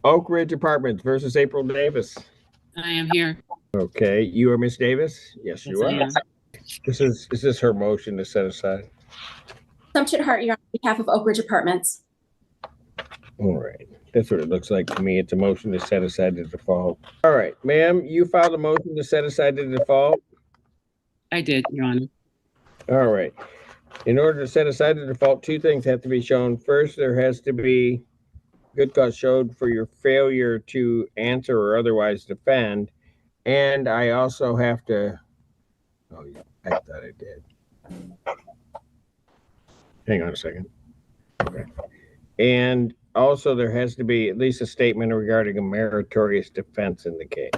Oak Ridge Apartments versus April Davis. I am here. Okay, you are Miss Davis? Yes, Yes, you I are. am. Is this her motion to set aside? Sumption Hart, Your Honor, on behalf of Oak Ridge Apartments. All right. That's what it looks like to me. It's a motion to set aside the default. All right, ma'am, you filed a motion to set aside the default. I did, Your Honor. All right. In order to set aside the default, two things have to be shown. First, there has to be good cause showed for your failure to answer or otherwise defend. And I also have to, oh yeah, I thought I did. Hang on a second. Okay. And also there has to be at least a statement regarding a meritorious defense in the case.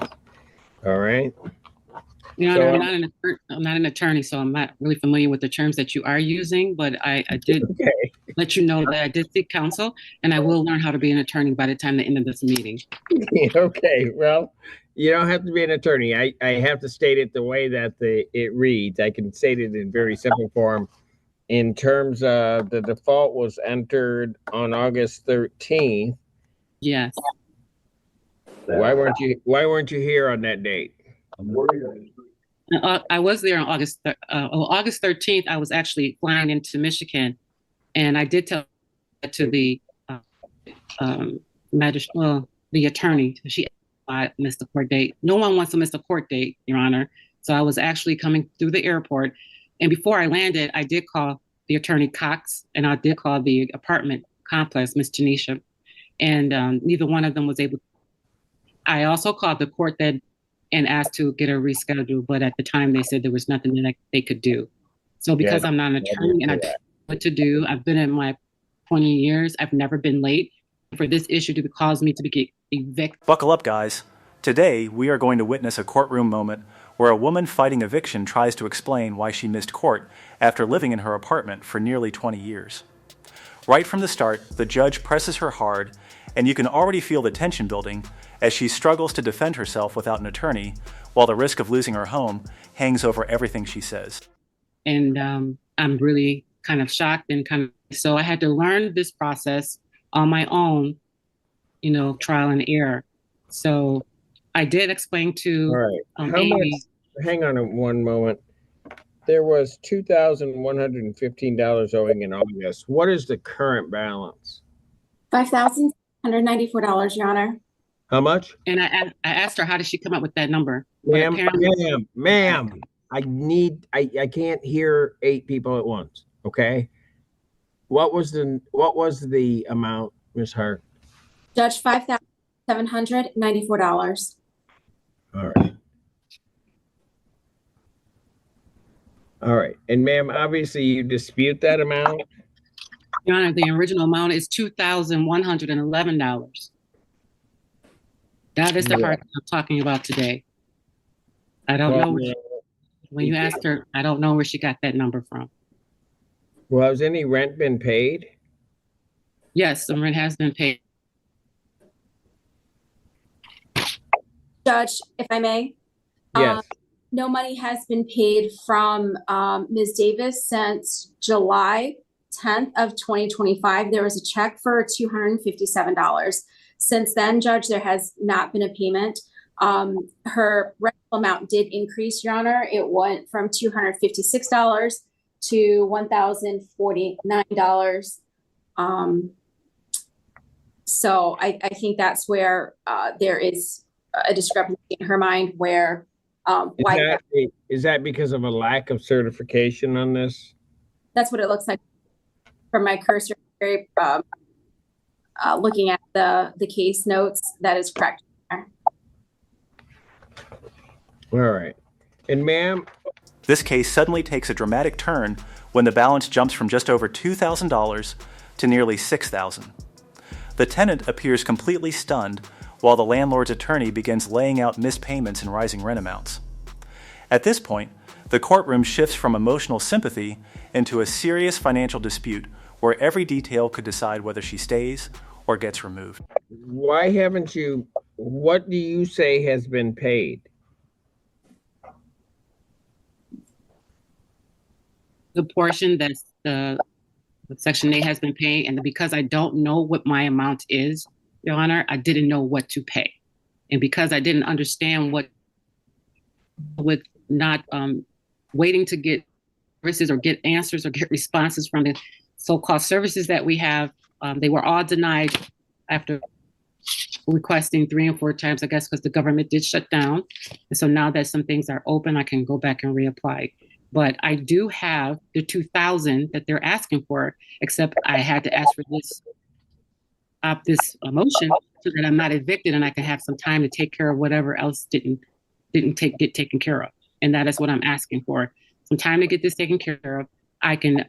All right. Your Honor, I'm not an attorney, so I'm not really familiar with the terms that you are using, but I did let you know that I did seek counsel, and I will learn how to be an attorney by the time the end of this meeting. Okay. Well, you don't have to be an attorney. I have to state it the way that it reads. I can state it in very simple form. In terms of the default was entered on August 13th. Yes. Why weren't you here on that date? I was there on August 13th. I was actually flying into Michigan, and I did tell that to the magistrate, the attorney. She missed the court date. No one wants to miss a court date, Your Honor. So I was actually coming through the airport, and before I landed, I did call the attorney Cox, and I did call the apartment complex, Miss Tanisha, and neither one of them was able. I also called the court and asked to get a reschedule, but at the time they said there was nothing that they could do. So because I'm not an attorney and I don't know what to do, I've been in my 20 years, I've never been late. For this issue to cause me to be evicted. Buckle up, guys. Today, we are going to witness a courtroom moment where a woman fighting eviction tries to explain why she missed court after living in her apartment for nearly 20 years. Right from the start, the judge presses her hard, and you can already feel the tension building as she struggles to defend herself without an attorney, while the risk of losing her home hangs over everything she says. And I'm really kind of shocked so I had to learn this process on my own, trial and error. So I did explain to all right. How much? Hang on one moment. There was $2,115 owing in August. What is the current balance? $5,194, Your Honor. How much? And I asked her, how did she come up with that number? Ma'am, I can't hear 8 people at once. Okay. What was the amount, Ms. Hart? Judge, $5,794. All right. All right. And ma'am, obviously you dispute that amount? Your Honor, the original amount is $2,111. That is the part I'm talking about today. I don't know. When you asked her, I don't know where she got that number from. Well, has any rent been paid? Yes, the rent has been paid. Judge, if I may. Yes. No money has been paid from Ms. Davis since July 10th of 2025. There was a check for $257. Since then, Judge, there has not been a payment. Her rental amount did increase, Your Honor. It went from $256 to $1,049. So I think that's where there is a discrepancy in her mind where is that because of a lack of certification on this? That's what it looks like from my cursor. Looking at the case notes, that is correct. All right. And ma'am, this case suddenly takes a dramatic turn when the balance jumps from just over $2,000 to nearly $6,000. The tenant appears completely stunned while the landlord's attorney begins laying out missed payments and rising rent amounts. At this point, the courtroom shifts from emotional sympathy into a serious financial dispute where every detail could decide whether she stays or gets removed. What do you say has been paid? The portion that's the Section 8 has been paid, and because I don't know what my amount is, Your Honor, I didn't know what to pay. And because I didn't understand what, with not waiting to get services or get answers or get responses from the so-called services that we have, they were all denied after requesting 3 and 4 times, I guess, because the government did shut down. And so now that some things are open, I can go back and reapply. But I do have the 2,000 that they're asking for, except I had to ask for this motion so that I'm not evicted and I can have some time to take care of whatever else didn't get taken care of. And that is what I'm asking for. Some time to get this taken care of. I can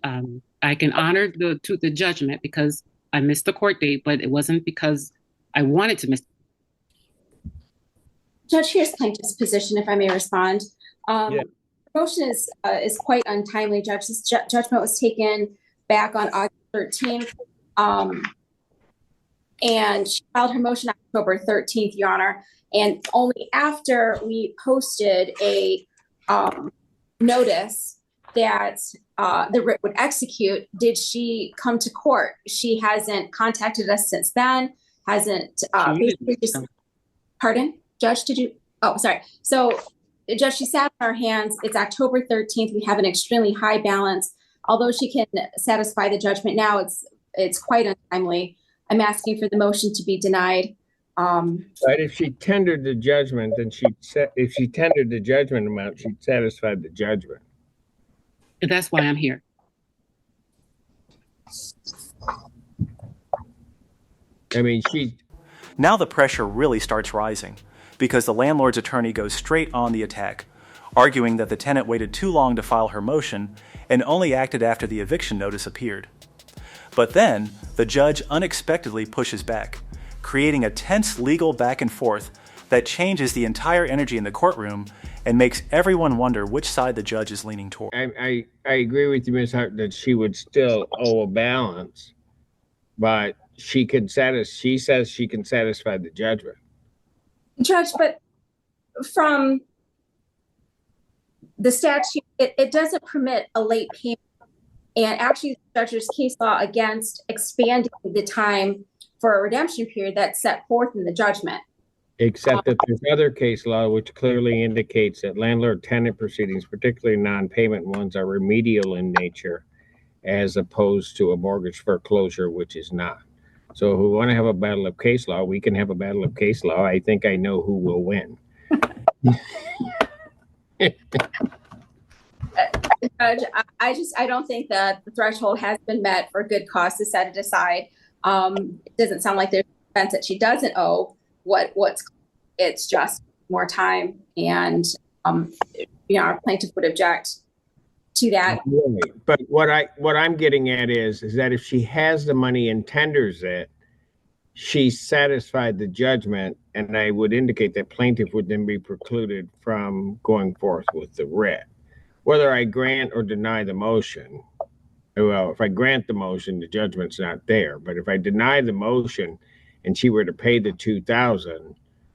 honor the judgment because I missed the court date, but it wasn't because I wanted to miss. Judge, here's plaintiff's position, if I may respond. Yeah. The motion is quite untimely, Judge. This judgment was taken back on August 13th. And she filed her motion October 13th, Your Honor. And only after we posted a notice that the writ would execute did she come to court. She hasn't contacted us since then, hasn't basically just, pardon? Judge, did you? Oh, sorry. So, Judge, she sat on our hands. It's October 13th. We have an extremely high balance. Although she can satisfy the judgment now, it's quite untimely. I'm asking for the motion to be denied. But if she tendered the judgment, then if she tendered the judgment amount, she'd satisfied the judgment. That's why I'm here. I mean, Now the pressure really starts rising because the landlord's attorney goes straight on the attack, arguing that the tenant waited too long to file her motion and only acted after the eviction notice appeared. But then, the judge unexpectedly pushes back, creating a tense legal back and forth that changes the entire energy in the courtroom and makes everyone wonder which side the judge is leaning toward. I agree with you, Ms. Hart, that she would still owe a balance, but she says she can satisfy the judgment. Judge, but from the statute, it doesn't permit a late payment. And actually, the judge's case law against expanding the time for a redemption period that's set forth in the judgment. Except that there's other case law which clearly indicates that landlord-tenant proceedings, particularly non-payment ones, are remedial in nature as opposed to a mortgage foreclosure, which is not. So if we want to have a battle of case law, we can have a battle of case law. I think I know who will win. Judge, I don't think that the threshold has been met for good cause to set it aside. It doesn't sound like there's a defense that she doesn't owe it's just more time. And, our plaintiff would object to that. Right. But what I'm getting at is that if she has the money and tenders it, she satisfied the judgment, and I would indicate that plaintiff would then be precluded from going forth with the writ. Whether I grant or deny the motion, well, if I grant the motion, the judgment's not there. But if I deny the motion and she were to pay the $2,000,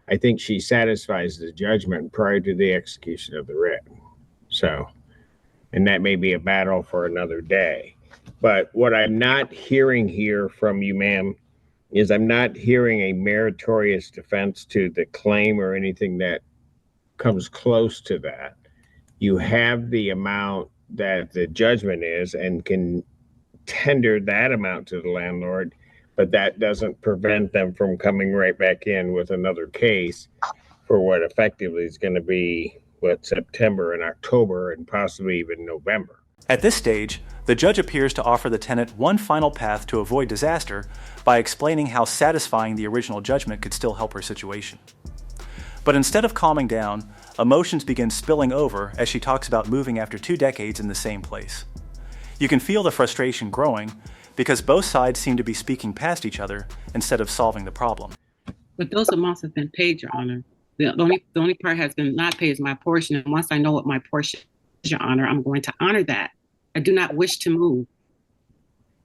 I think she satisfies the judgment prior to the execution of the writ. So, and that may be a battle for another day. But what I'm not hearing here from you, ma'am, is I'm not hearing a meritorious defense to the claim or anything that comes close to that. You have the amount that the judgment is and can tender that amount to the landlord, but that doesn't prevent them from coming right back in with another case for what effectively is going to be September and October and possibly even November. At this stage, the judge appears to offer the tenant one final path to avoid disaster by explaining how satisfying the original judgment could still help her situation. But instead of calming down, emotions begin spilling over as she talks about moving after 2 decades in the same place. You can feel the frustration growing because both sides seem to be speaking past each other instead of solving the problem. But those amounts have been paid, Your Honor. The only part has been not paid is my portion. And once I know what my portion is, Your Honor, I'm going to honor that. I do not wish to move.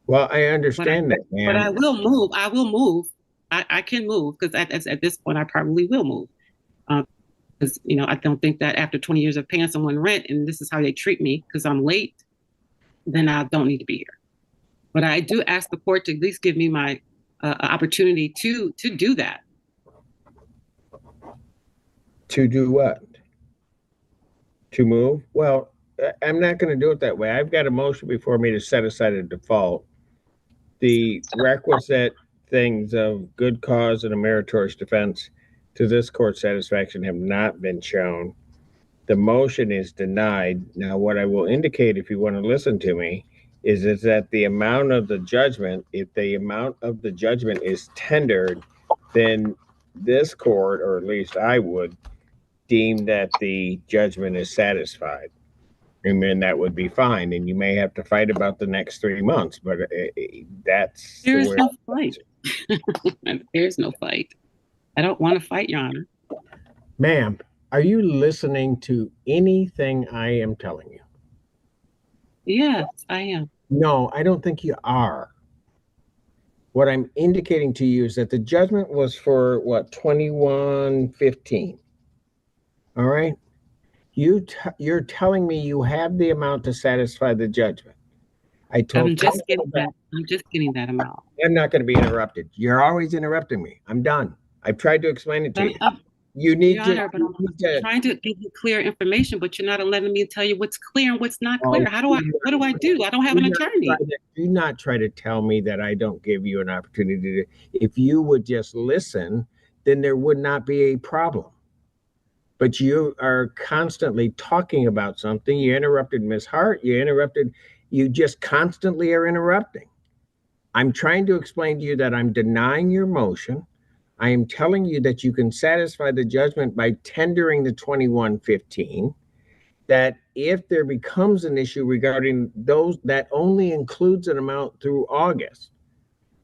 Well, I understand that, ma'am. But I will move. I will move. I can move because at this point, I probably will move. Because, I don't think that after 20 years of paying someone rent and this is how they treat me because I'm late, then I don't need to be here. But I do ask the court to at least give me my an opportunity to do that. To do what? To move? Well, I'm not going to do it that way. I've got a motion before me to set aside a default. The requisite things of good cause and a meritorious defense to this court's satisfaction have not been shown. The motion is denied. Now, what I will indicate, if you want to listen to me, is that the amount of the judgment, if the amount of the judgment is tendered, then this court, or at least I would, deem that the judgment is satisfied. And then that would be fine. And you may have to fight about the next 3 months, but that's There is the way no fight. There's no fight. I don't want to fight, Your Honor. Ma'am, are you listening to anything I am telling you? Yes, I am. No, I don't think you are. What I'm indicating to you is that the judgment was for what, 2115. All right. You're telling me you have the amount to satisfy the judgment. I'm just getting that amount. I'm not going to be interrupted. You're always interrupting me. I'm done. I've tried to explain it to you. You need Your to. Honor, but I'm trying to give you clear information, but you're not letting me tell you what's clear and what's not clear. What do I do? I don't have an attorney. Do not try to tell me that I don't give you an opportunity to. If you would just listen, then there would not be a problem. But you are constantly talking about something. You interrupted Ms. Hart. You just constantly are interrupting. I'm trying to explain to you that I'm denying your motion. I am telling you that you can satisfy the judgment by tendering the 2115, that if there becomes an issue regarding those, that only includes an amount through August.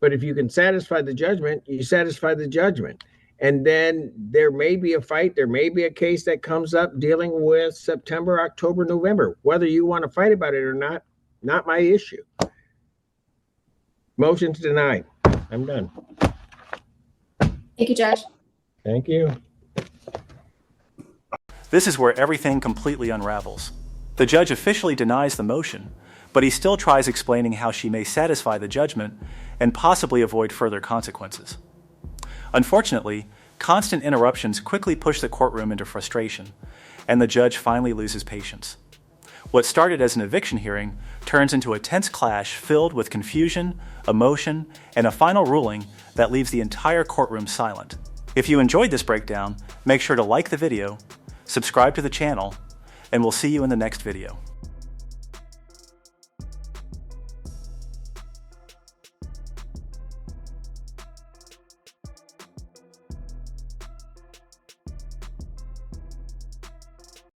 But if you can satisfy the judgment, you satisfy the judgment. And then there may be a fight, there may be a case that comes up dealing with September, October, November. Whether you want to fight about it or not my issue. Motion's denied. I'm done. Thank you, Judge. Thank you. This is where everything completely unravels. The judge officially denies the motion, but he still tries explaining how she may satisfy the judgment and possibly avoid further consequences. Unfortunately, constant interruptions quickly push the courtroom into frustration, and the judge finally loses patience. What started as an eviction hearing turns into a tense clash filled with confusion, emotion, and a final ruling that leaves the entire courtroom silent. If you enjoyed this breakdown, make sure to like the video, subscribe to the channel, and we'll see you in the next video.